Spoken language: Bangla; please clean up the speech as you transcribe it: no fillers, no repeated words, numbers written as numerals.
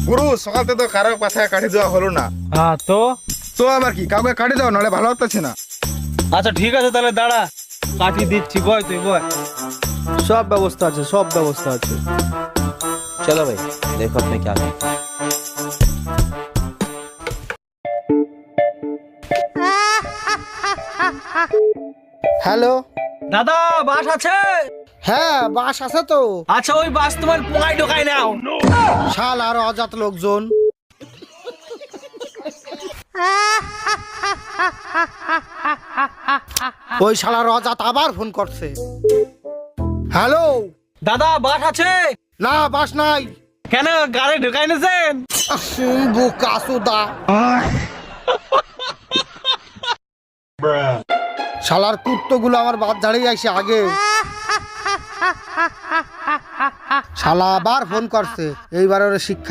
গুরু সকালতে তো কারো পাথায় কাটি দেওয়া হলো না। হ্যাঁ তো তো আবার কি কাউকে কাটি দাও, নাহলে ভালো হচ্ছে না। আচ্ছা ঠিক আছে, তাহলে দাঁড়া কাটি দিচ্ছি, বয় তুই বয়। সব ব্যবস্থা আছে, সব ব্যবস্থা আছে। चलो भाई देखो अपने क्या करते हैं। হ্যালো, দাদা বাস আছে? হ্যাঁ বাস আছে তো। আচ্ছা ওই বাস তোমার পোঙায় ঢোকায় নাও। শাল আর অজাত লোকজন। ওই শালার অজাত আবার ফোন করছে। হ্যালো, দাদা বাস আছে? না বাস নাই। কেন গাড়ি ঢোকায় নেছেন? বোকা সুদা। শালার কুত্তগুলো আমার বাদ দাঁড়িয়ে আসে আগে। শালা আবার ফোন করছে, এইবার ওর শিক্ষা